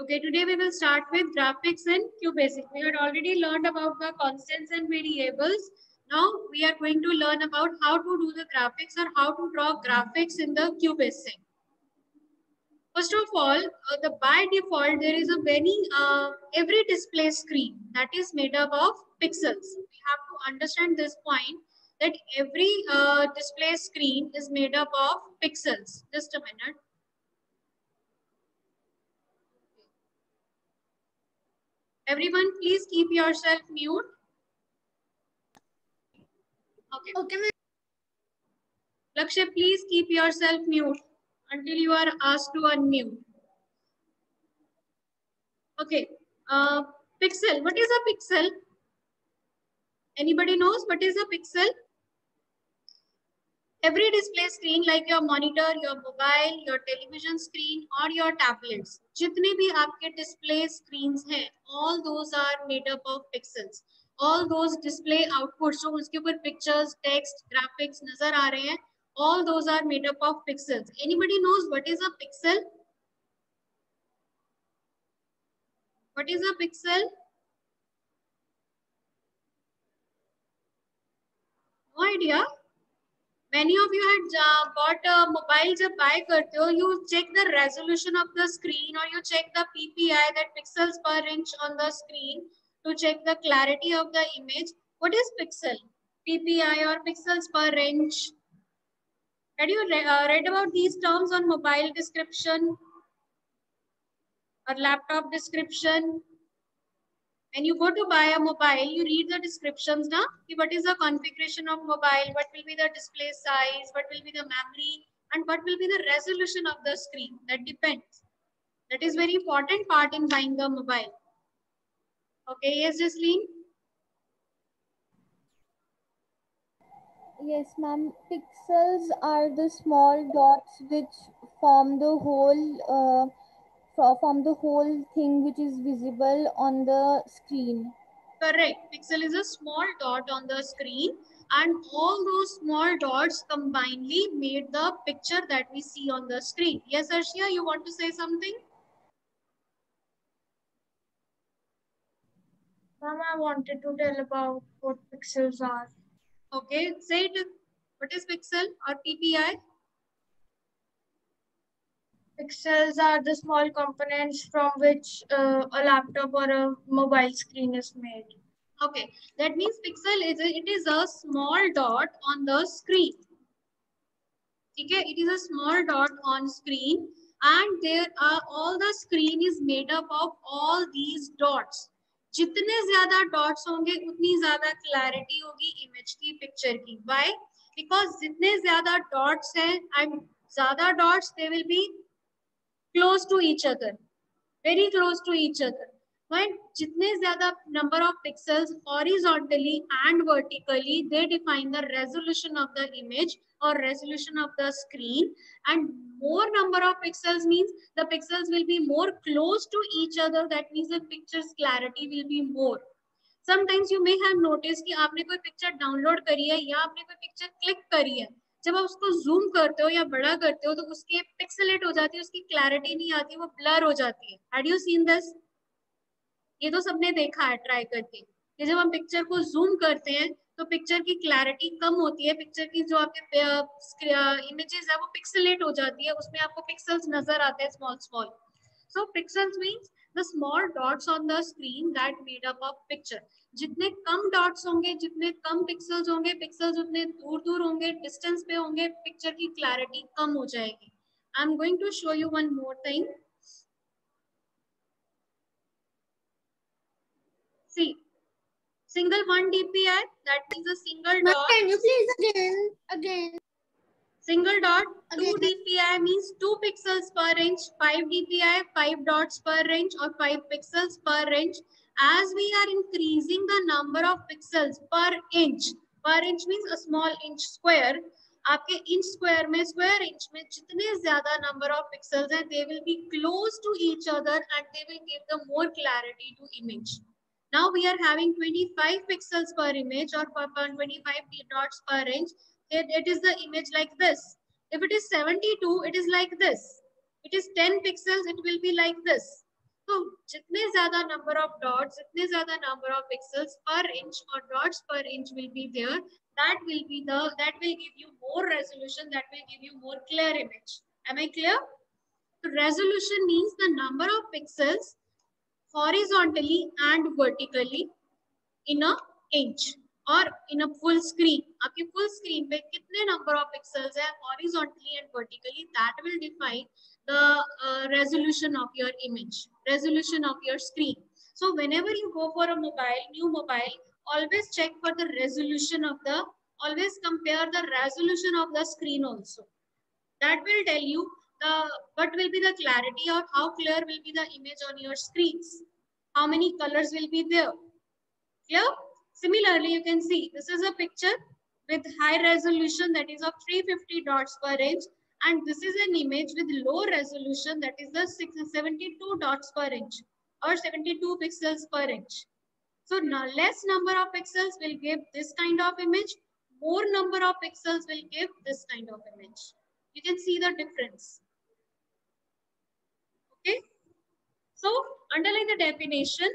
Okay, today we will start with graphics and QBasic. We had already learned about the constants and variables. Now we are going to learn about how to do the graphics or how to draw graphics in the QBasic. First of all, by default, there is a every display screen that is made up of pixels. We have to understand this point that every display screen is made up of pixels. Just a minute. Everyone, please keep yourself mute. Okay. Okay, ma'am. Lakshay, please keep yourself mute until you are asked to unmute. Okay. Pixel. What is a pixel? Anybody knows what is a pixel? Every display screen like your monitor, your mobile, your television screen or your tablets, जितने भी आपके display screens हैं, all those are made up of pixels. All those display outputs जो उसके ऊपर pictures, text, graphics नजर आ रहे हैं, all those are made up of pixels. Anybody knows what is a pixel? What is a pixel? No idea. Many of you had bought a mobile. जब buy करते हो, you check the resolution of the screen or you check the PPI, that pixels per inch on the screen, to check the clarity of the image. What is pixel? PPI or pixels per inch? Had you read about these terms on mobile description or laptop description? When you go to buy a mobile, you read the descriptions now. What is the configuration of mobile? What will be the display size? What will be the memory? And what will be the resolution of the screen? That depends. That is very important part in buying the mobile. Okay, yes, Jasleen? Yes, ma'am. Pixels are the small dots which form the whole thing which is visible on the screen. Correct. Pixel is a small dot on the screen, and all those small dots combinedly made the picture that we see on the screen. Yes, Arshia, you want to say something? Ma'am, I wanted to tell about what pixels are. Okay, say it. What is pixel or PPI? Pixels are the small components from which a laptop or a mobile screen is made. Okay, that means pixel is a small dot on the screen. Okay, it is a small dot on screen, and there are all the screen is made up of all these dots. जितने ज़्यादा dots होंगे उतनी ज़्यादा clarity होगी image की picture की. Why? Because जितने ज़्यादा dots हैं and ज़्यादा dots they will be close to each other, very close to each other. When जितने ज़्यादा number of pixels horizontally and vertically, they define the resolution of the image or resolution of the screen, and more number of pixels means the pixels will be more close to each other. That means the picture's clarity will be more. Sometimes you may have noticed कि आपने कोई picture download करी है या आपने कोई picture click करी है, जब आप उसको zoom करते हो या बड़ा करते हो तो उसकी pixelate हो जाती है, उसकी clarity नहीं आती, वो blur हो जाती है. Had you seen this? ये तो सबने देखा है ट्राई करके कि जब हम पिक्चर को जूम करते हैं तो पिक्चर की क्लैरिटी कम होती है, पिक्चर की जो आपके इमेजेस है वो पिक्सेलेट हो जाती है, उसमें आपको पिक्सेल्स नजर आते हैं small small. So pixels means the small dots on the screen that made up of picture. जितने कम डॉट्स होंगे, जितने कम पिक्सेल्स होंगे, पिक्सेल्स उतने दूर दूर होंगे, डिस्टेंस पे होंगे, पिक्चर की क्लैरिटी कम हो जाएगी. I am going to show you one more thing. See, single 1 dpi, that means a single dot. Can you please again? Single dot. 2 dpi means 2 pixels per inch. 5 dpi, 5 dots per inch or 5 pixels per inch. As we are increasing the number of pixels per inch means a small inch square. आपके inch square में, square inch में जितने ज्यादा number of pixels हैं, they will be close to each other and they will give the more clarity to image. Now we are having 25 pixels per image or 25 dots per inch. It is the image like this. If it is 72, it is like this. It is 10 pixels, it will be like this. तो जितने ज्यादा number of dots, जितने ज्यादा number of pixels per inch or dots per inch will be there, that will give you more resolution, that will give you more clear image. Am I clear? So resolution means the number of pixels horizontally and vertically in a inch or in a full screen. आपके full screen पे कितने number of pixels है horizontally and vertically, that will define the resolution of your image, resolution of your screen. So whenever you go for a new mobile, always check for the resolution of the, always compare the resolution of the screen also. That will tell you what will be the clarity or how clear will be the image on your screens. How many colors will be there? Clear? Similarly, you can see this is a picture with high resolution, that is of 350 dots per inch, and this is an image with low resolution, that is the 72 dots per inch or 72 pixels per inch. So now less number of pixels will give this kind of image, more number of pixels will give this kind of image. You can see the difference. Okay. So underline the definition.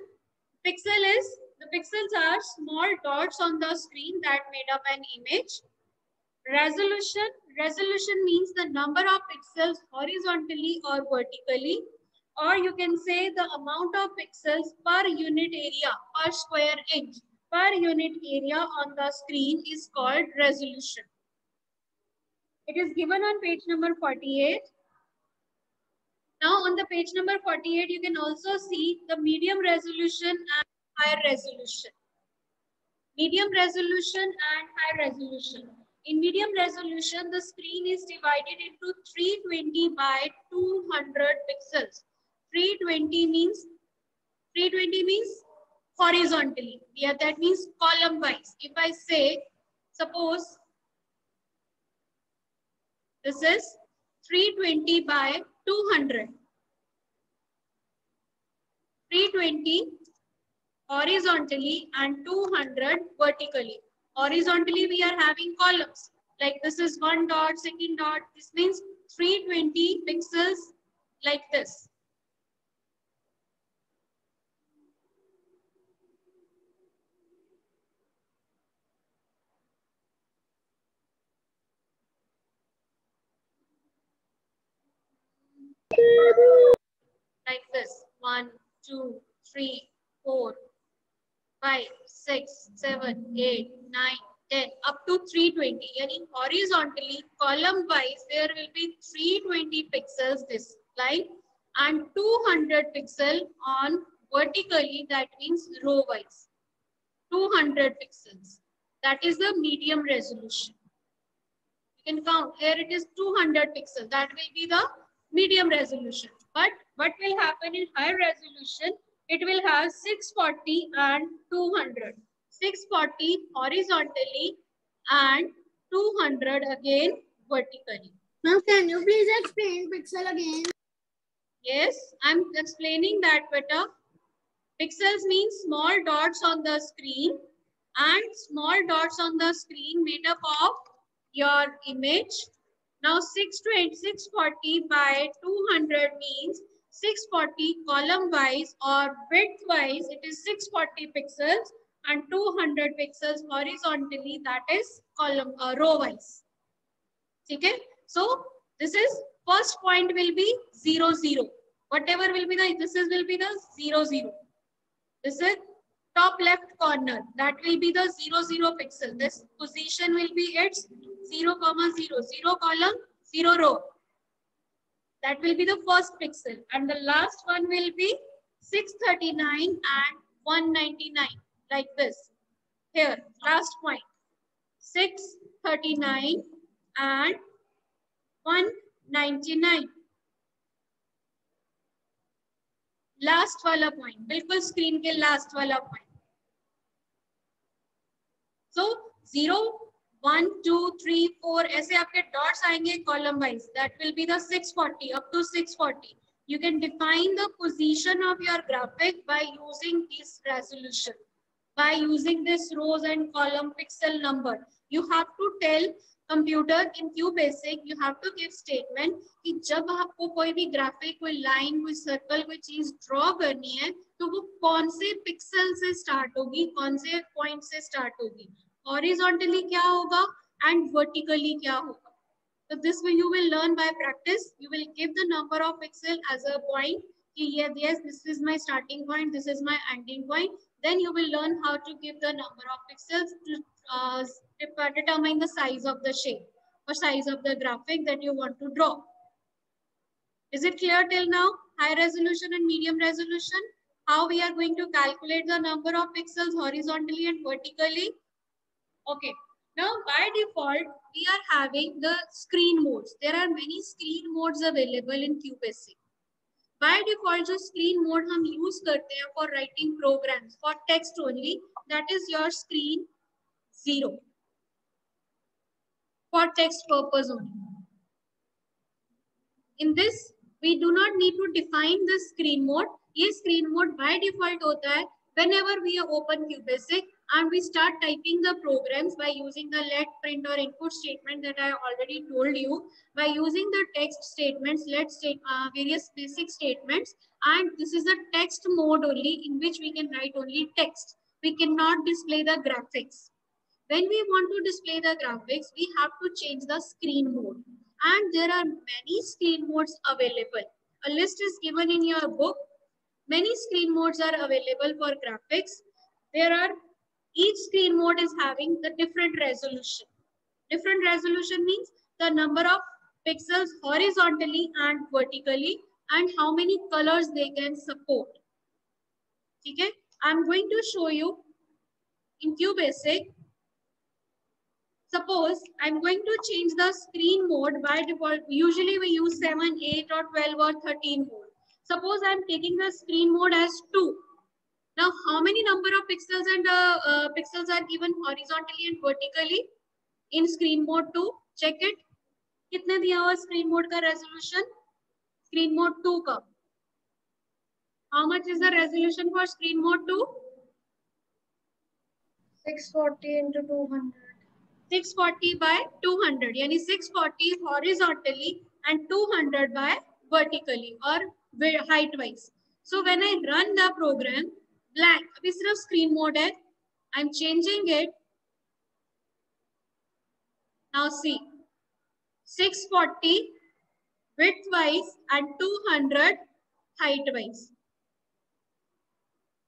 The pixels are small dots on the screen that made up an image. Resolution means the number of pixels horizontally or vertically, or you can say the amount of pixels per unit area, per square inch, per unit area on the screen is called resolution. It is given on page number 48. Now on the page number 48, you can also see the medium resolution and higher resolution. Medium resolution and high resolution. In medium resolution, the screen is divided into 320 by 200 pixels. 320 means horizontally. Yeah, that means column wise. If I say, suppose this is 320 by 200. 320 horizontally and 200 vertically. Horizontally, we are having columns. Like this is one dot, second dot. This means 320 pixels like this. Like this. 1, 2, 3, 4, 5, 6, 7, 8, 9, 10, up to 320. Yani horizontally, column wise, there will be 320 pixels this line and 200 pixel on vertically, that means row wise. 200 pixels. That is the medium resolution. You can count. Here it is 200 pixels. That will be the medium resolution. But what will happen in high resolution? It will have 640 and 200. 640 horizontally and 200 again vertically. Now, can you please explain pixel again? Yes, I'm explaining that better. Pixels mean small dots on the screen, and small dots on the screen made up of your image. Now 640 by 200 means 640 column wise or width wise, it is 640 pixels and 200 pixels horizontally, that is column row wise. Okay, so this is first point will be 0 0. Whatever will be the, this is will be the 0 0. This is top left corner, that will be the 0 0 pixel. This position will be its 0, 0, 0 column, 0 row. That will be the first pixel, and the last one will be 639 and 199, like this. Here, last point, 639 and 199. Last वाला point, बिल्कुल screen के last वाला point. So 0, 1, 2, 3, 4 ऐसे आपके dots आएंगे column wise. That will be the 640 up to 640. You can define the position of your graphic by using this resolution, by using this rows and column pixel number. You have to tell computer in QBasic you have to give statement कि जब आपको कोई भी graphic, कोई line, कोई circle, कोई चीज draw करनी है तो वो कौन से पिक्सल से स्टार्ट होगी, कौन से पॉइंट से स्टार्ट होगी, हॉरिजॉन्टली क्या होगा एंड वर्टिकली क्या होगा. So this way you will learn by practice. You will give the number of pixel as a point. Yes, this is my starting point, this is my ending point. Then you will learn how to give the number of pixels to determine the size of the shape or size of the graphic that you want to draw. Is it clear till now? High resolution and medium resolution. How we are going to calculate the number of pixels horizontally and vertically? Okay. Now, by default, we are having the screen modes. There are many screen modes available in QBasic. By default, जो screen mode हम use करते हैं for writing programs, for text only, that is your screen 0. For text purpose only. In this, we do not need to define the screen mode. ये screen mode by default होता है whenever we open QBasic and we start typing the programs by using the let, print or input statement that I already told you. By using the text statements, various basic statements, and this is a text mode only in which we can write only text. We cannot display the graphics. When we want to display the graphics, we have to change the screen mode. And there are many screen modes available. A list is given in your book. Many screen modes are available for graphics. Each screen mode is having the different resolution. Different resolution means the number of pixels horizontally and vertically and how many colors they can support. Okay? I'm going to show you in QBasic. Suppose I'm going to change the screen mode by default. Usually we use 7, 8 or 12 or 13 mode. Suppose I'm taking the screen mode as 2. Now, how many number of pixels and pixels are given horizontally and vertically in screen mode 2? Check it. कितने दिया हुआ screen mode का resolution? Screen mode 2 का. How much is the resolution for screen mode 2? 640 into 200. 640 by 200. यानी 640 horizontally and 200 by vertically or height wise. So when I run the program, blank. अभी सिर्फ screen mode है. I'm changing it. Now see, 640 width wise and 200 height wise.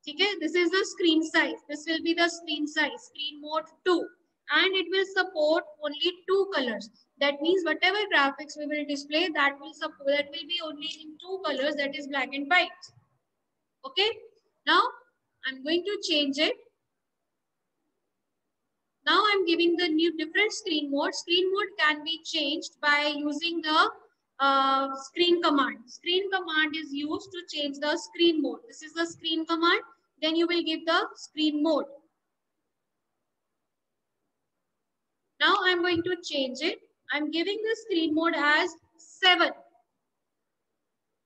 Okay, this is the screen size. This will be the screen size, screen mode 2. And it will support only 2 colors. That means whatever graphics we will display, that will be only in 2 colors, that is black and white. Okay, now I'm going to change it. Now I'm giving the new different screen mode. Screen mode can be changed by using the screen command. Screen command is used to change the screen mode. This is the screen command. Then you will give the screen mode. Now I'm going to change it. I'm giving the screen mode as 7.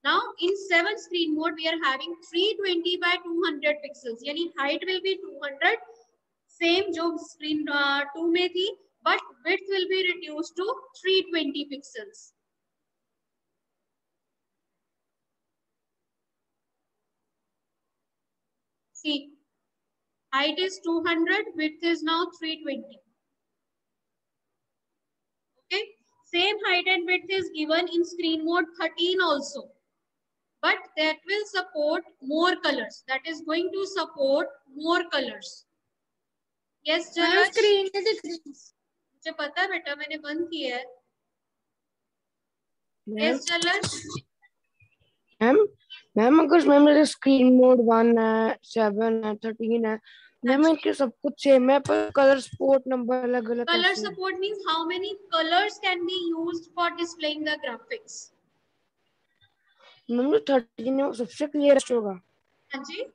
Now in 7 screen mode, we are having 320 by 200 pixels. Yani height will be 200. Same जो screen 2 में थी, but width will be reduced to 320 pixels. See, height is 200, width is now 320. Okay, same height and width is given in screen mode 13 also, but that will support more colors. That is going to support more colors. Yes, Jalaj? Screen is a green. मुझे पता है बेटा, मैंने बंद किया है. Yes, Jalaj? Ma'am अगर ma'am मेरे स्क्रीन मोड 1 है, 7 है, 13 है, मैम इनके सब कुछ सेम है, पर कलर सपोर्ट नंबर अलग अलग. Color support means how many colors can be used for displaying the graphics. Ma'am जो 13 है वो सबसे क्लियरेस्ट होगा. हाँ जी,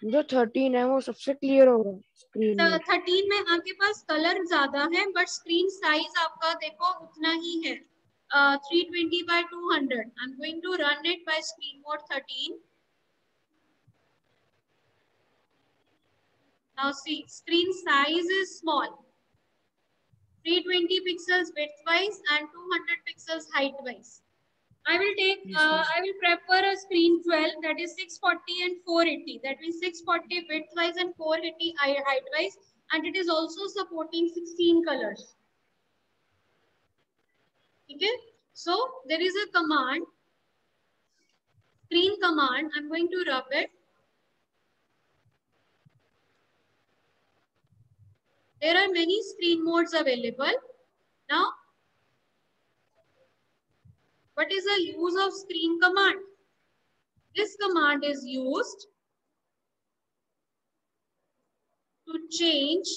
जो 13 है वो सबसे क्लियर होगा स्क्रीन में. 13 में आपके पास कलर ज्यादा है, बट स्क्रीन साइज आपका देखो उतना ही है. 320 by 200. I'm going to run it by screen mode 13. Now see, screen size is small. 320 pixels width wise and 200 pixels height wise. I will prefer a screen 12, that is 640 and 480. That means 640 width wise and 480 height wise, and it is also supporting 16 colors. Okay, so there is a command, screen command. I'm going to rub it. There are many screen modes available. Now, what is the use of screen command? This command is used to change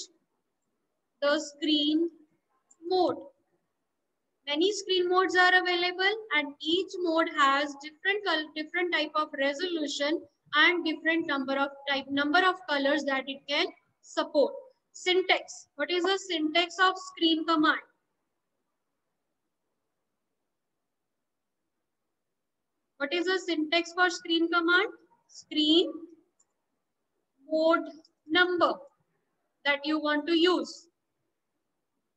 the screen mode. Many screen modes are available, and each mode has different type of resolution and different number of colors that it can support. Syntax. What is the syntax of screen command? What is the syntax for screen command? Screen mode number that you want to use.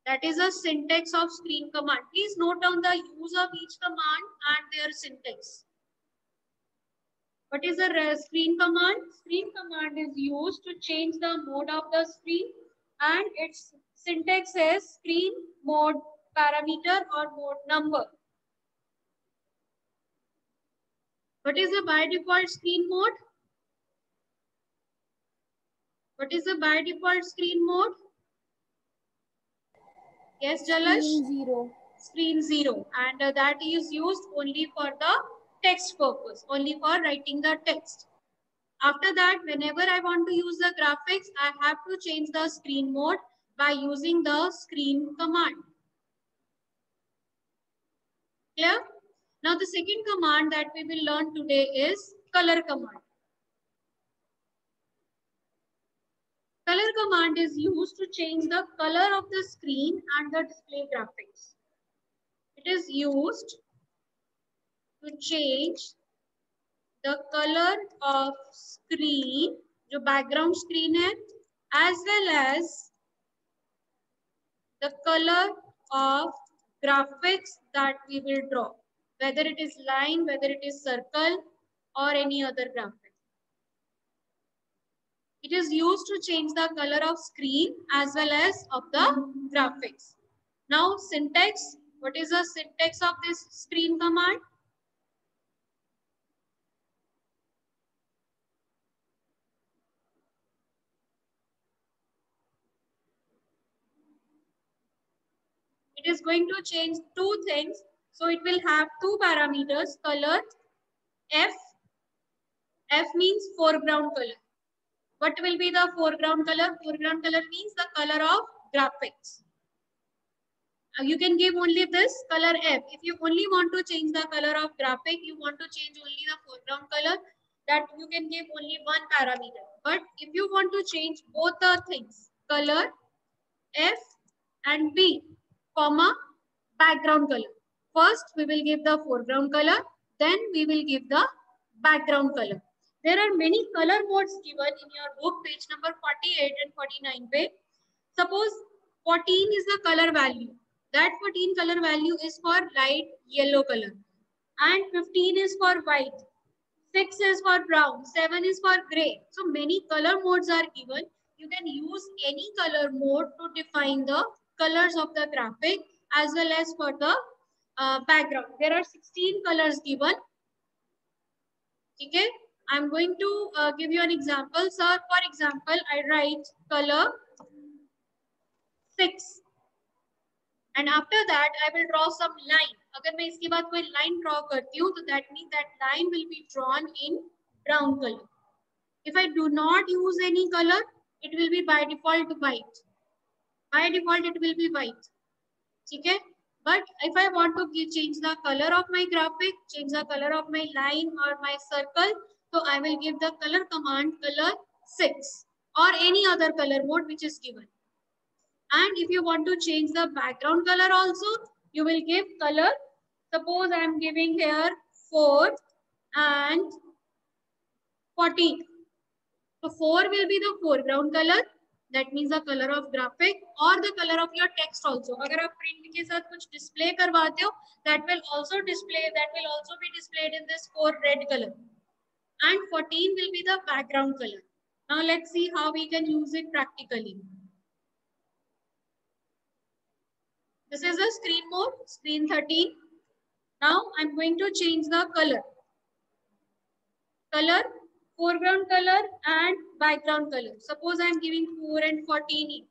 That is a syntax of screen command. Please note down the use of each command and their syntax. What is a screen command? Screen command is used to change the mode of the screen, and its syntax is screen mode parameter or mode number. What is the by default screen mode? What is the by default screen mode? Yes, Jalash? Screen 0. Screen 0, and that is used only for the text purpose, only for writing the text. After that, whenever I want to use the graphics, I have to change the screen mode by using the screen command. Clear? Now the second command that we will learn today is color command. Color command is used to change the color of the screen and the display graphics. It is used to change the color of screen, जो background screen है, as well as the color of graphics that we will draw, whether it is line, whether it is circle, or any other graphic. It is used to change the color of screen as well as of the graphics. Now syntax. What is the syntax of this screen command? It is going to change two things. So it will have two parameters, color, F. F means foreground color. What will be the foreground color? Foreground color means the color of graphics. You can give only this color F. If you only want to change the color of graphic, you want to change only the foreground color, that you can give only one parameter. But if you want to change both the things, color F and B, comma, background color. First, we will give the foreground color, then we will give the background color. There are many color modes given in your book, page number 48 and 49 page. Suppose 14 is the color value. That 14 color value is for light yellow color. And 15 is for white. 6 is for brown. 7 is for gray. So many color modes are given. You can use any color mode to define the colors of the graphic as well as for the background. There are 16 colors given. Okay. I'm going to give you an example. So for example, I write color 6. And after that, I will draw some line. अगर मैं इसके बाद कोई line draw करती हूँ, तो that means that line will be drawn in brown color. If I do not use any color, it will be by default white. By default, it will be white. Okay? But if I want to change the color of my graphic, change the color of my line or my circle, so I will give the color command color 6 or any other color mode which is given. And if you want to change the background color also, you will give color. Suppose I am giving here 4 and 14. So 4 will be the foreground color. that means the color of graphic or the color of your text also. अगर आप print के साथ कुछ display करवाते हो, that will also be displayed in this 4 red color. And 14 will be the background color. Now let's see how we can use it practically. This is a screen mode, screen 13. Now I'm going to change the color. Color, foreground color and background color. Suppose I'm giving 4 and 14.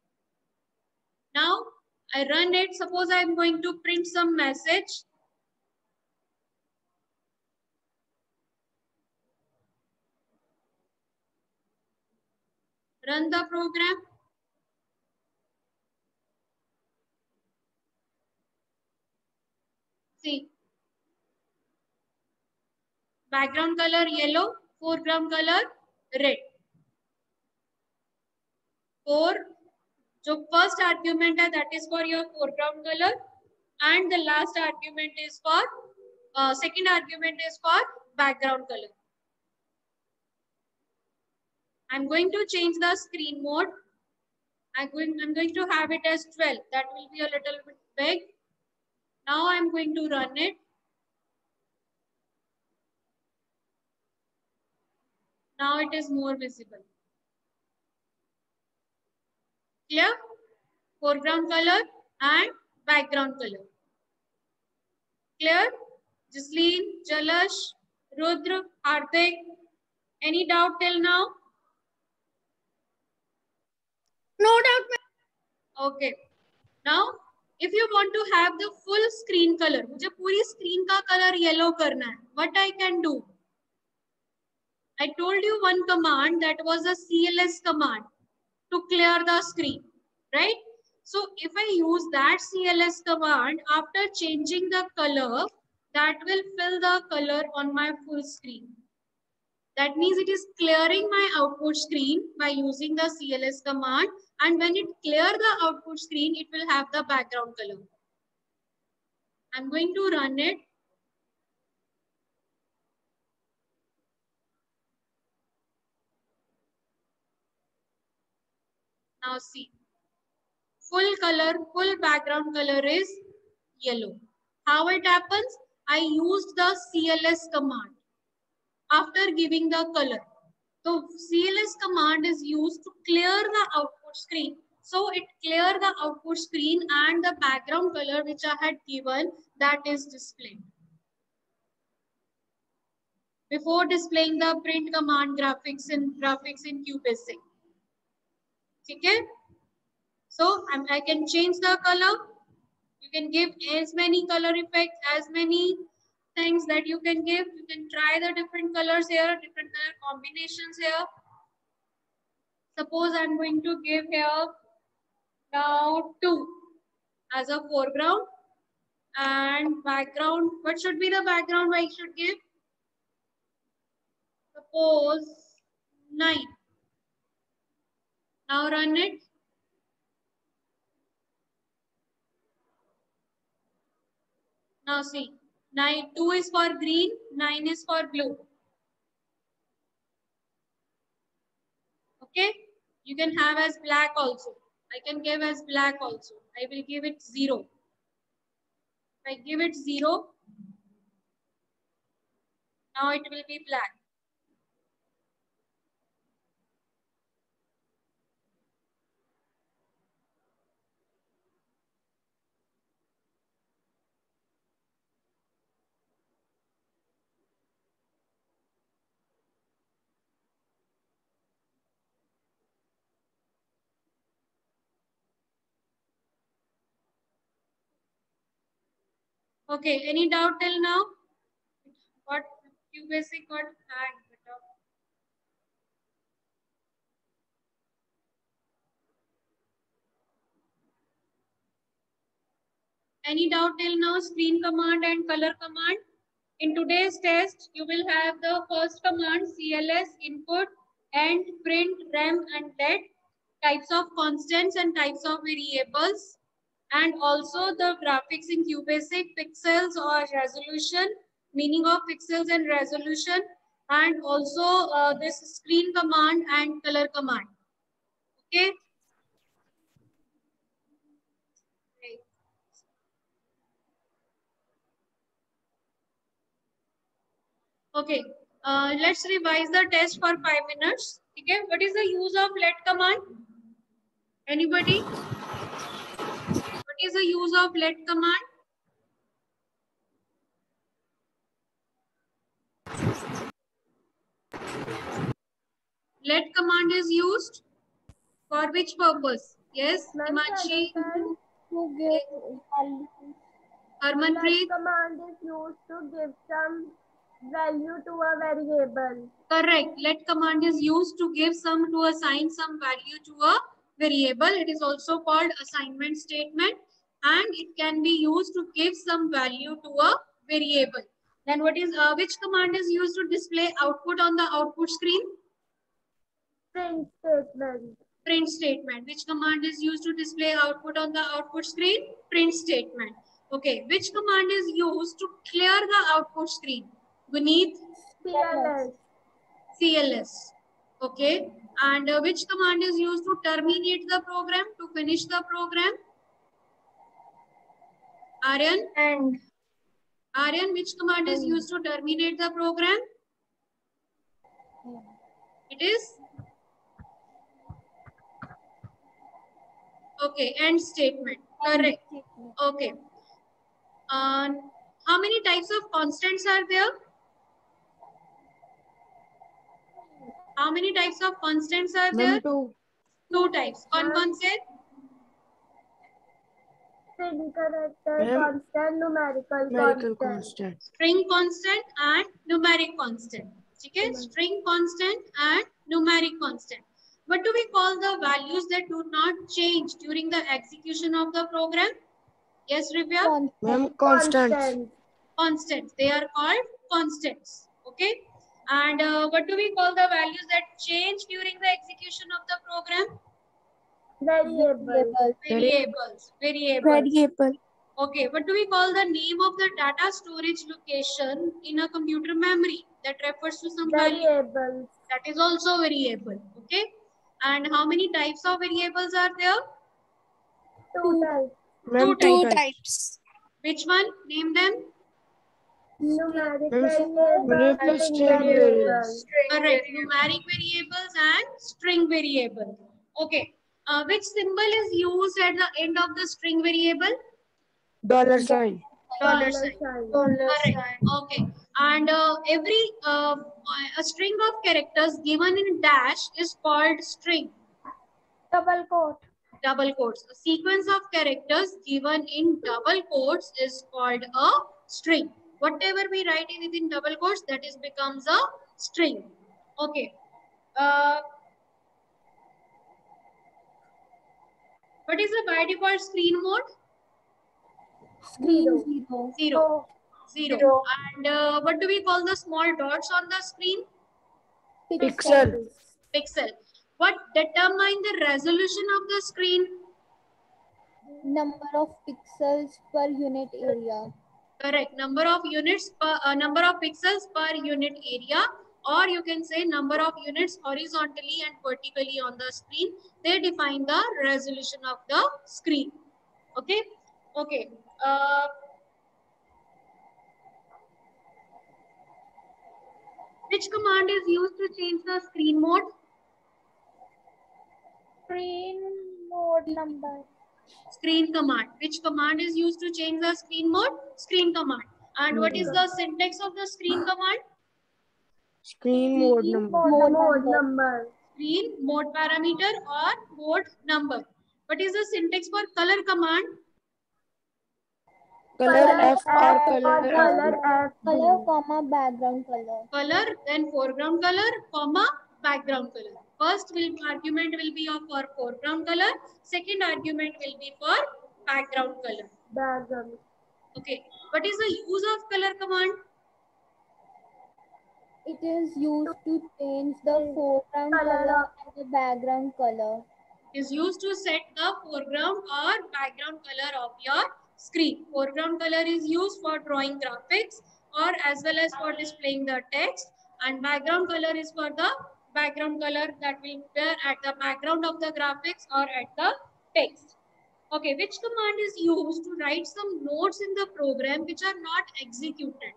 Now I run it. Suppose I'm going to print some message. Run the program. See. Background color yellow, foreground color red. For जो first argument है, that is for your foreground color, and the last argument is for second argument is for background color. I'm going to change the screen mode. I'm going to have it as 12. That will be a little bit big. Now I'm going to run it. Now it is more visible. Clear? Foreground color and background color. Clear? Jasleen, Jalash, Rudra, Hardik. Any doubt till now? No doubt. Okay. Now, if you want to have the full screen color, मुझे पूरी screen का color yellow करना है. What I can do? I told you one command, that was a CLS command to clear the screen, right? So if I use that CLS command, after changing the color, that will fill the color on my full screen. That means it is clearing my output screen by using the CLS command, and when it clears the output screen, it will have the background color. I'm going to run it. Now see, full color, full background color is yellow. How it happens? I used the CLS command after giving the color. So CLS command is used to clear the output screen. So it clear the output screen and the background color which I had given, that is displayed. Before displaying the print command graphics in QBasic. Okay? So I can change the color. You can give as many color effects, as many things that you can give. You can try the different colors here, different color combinations here. Suppose I'm going to give here now 2 as a foreground and background. What should be the background I should give? Suppose 9. Now run it. Now see, 2 is for green, 9 is for blue. Okay, you can have as black also. I can give as black also. I will give it 0. If I give it 0, now it will be black. Okay, any doubt till now? What QBasic got hanged? Any doubt till now? Screen command and color command. In today's test, you will have the first command CLS input and print rem and let, types of constants and types of variables, and also the graphics in QBasic, pixels or resolution, meaning of pixels and resolution, and also this screen command and color command. Okay. Okay. Let's revise the test for 5 minutes. Okay. What is the use of let command? Anybody? What is the use of let command? Let command is used for which purpose? Yes, Himanshi, To give value. Harmanpreet. Command is used to give some value to a variable. Correct. Let command is used to give to assign some value to a variable. It is also called assignment statement, and it can be used to give some value to a variable. Then which command is used to display output on the output screen? Print statement. Print statement. Which command is used to display output on the output screen? Print statement. Okay. Which command is used to clear the output screen? Guneet? CLS. CLS. Okay. And which command is used to terminate the program, to finish the program? Aryan? And Aryan, which command is used to terminate the program? It is? Okay. End statement. Correct. Okay. How many types of constants are there? How many types of constants are there? Ma'am, 2. Two types. Con say? String character Ma'am, constant, numerical numerical constant. constant. String constant and numeric constant. Okay? String constant and numeric constant. What do we call the values that do not change during the execution of the program? Yes, Rivya? Ma'am, constants. Constants. They are called constants. Okay? And what do we call the values that change during the execution of the program? Variable. Variables. Okay, what do we call the name of the data storage location in a computer memory that refers to some value? Variable. That is also variable. Okay. And how many types of variables are there? Two types. Ma'am, Two two types. Which one? Name them. Numeric Variable, variable, string string variable. variable. Correct. Numeric variables and string variable. Okay. Which symbol is used at the end of the string variable? $sign. Dollar sign. Correct. Okay. And a string of characters given in dash is called string. Double quote. Double quotes. A sequence of characters given in double quotes is called a string. Whatever we write in within double quotes, that is becomes a string. Okay. What is the by default screen mode? Screen zero. Zero. And what do we call the small dots on the screen? Pixel. Pixel. What determine the resolution of the screen? Number of pixels per unit area. Correct. Number of pixels per unit area, or you can say number of units horizontally and vertically on the screen. They define the resolution of the screen. Okay. Okay. Which command is used to change the screen mode? Screen mode number. Screen command. Which command is used to change the screen mode? Screen command. And what is the syntax of the screen command? Screen mode number. Mode number. Screen mode parameter or mode number. What is the syntax for color command? Color F or color F. Color, comma, background color. Color, then foreground color, comma, background color. First argument will be for foreground color. Second argument will be for background color. Background. Okay. What is the use of color command? It is used to change the foreground color and the background color. Is used to set the foreground or background color of your screen. Foreground color is used for drawing graphics or as well as for displaying the text, and background color is for the background color that will appear at the background of the graphics or at the text. Okay, which command is used to write some notes in the program which are not executed?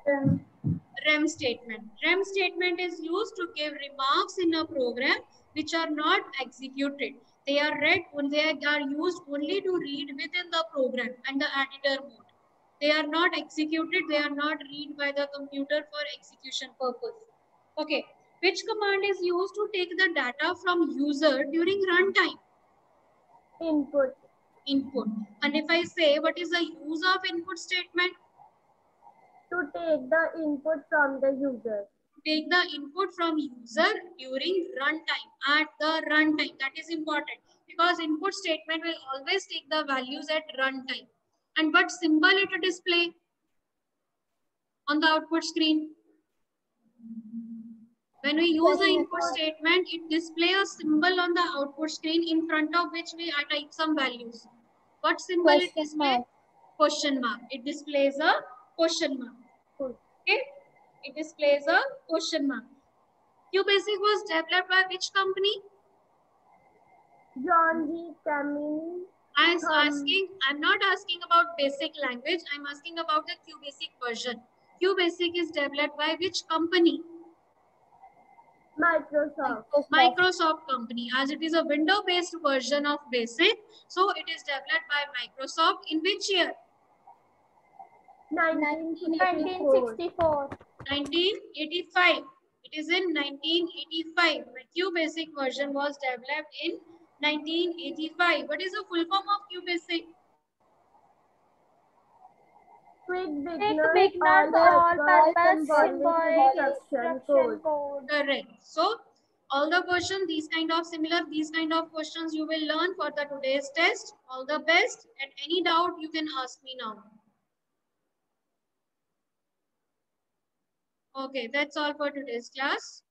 REM statement. REM statement is used to give remarks in a program which are not executed. They are read when they are used only to read within the program and the editor mode. They are not executed. They are not read by the computer for execution purpose. Okay. Which command is used to take the data from user during runtime? Input. Input. And if I say what is the use of input statement? To take the input from the user. Take the input from user during runtime, at the runtime. That is important because input statement will always take the values at runtime. And what symbol it will display on the output screen? When we use the input statement, it displays a symbol on the output screen in front of which we type some values. What symbol it displays? Question mark. It displays a question mark. Okay. It displays a question mark. QBasic was developed by which company? John G. Camini. I'm not asking about basic language. I'm asking about the QBasic version. QBasic is developed by which company? Microsoft company, as it is a window-based version of BASIC. So it is developed by Microsoft in which year? 1964. 1985. It is in 1985. The QBasic version was developed in 1985. What is the full form of QBasic? Quick Beginner's All-Purpose Symbolic Instruction Code. Correct. So all the questions, these kind of questions you will learn for the today's test. All the best. And any doubt you can ask me now. Okay, that's all for today's class.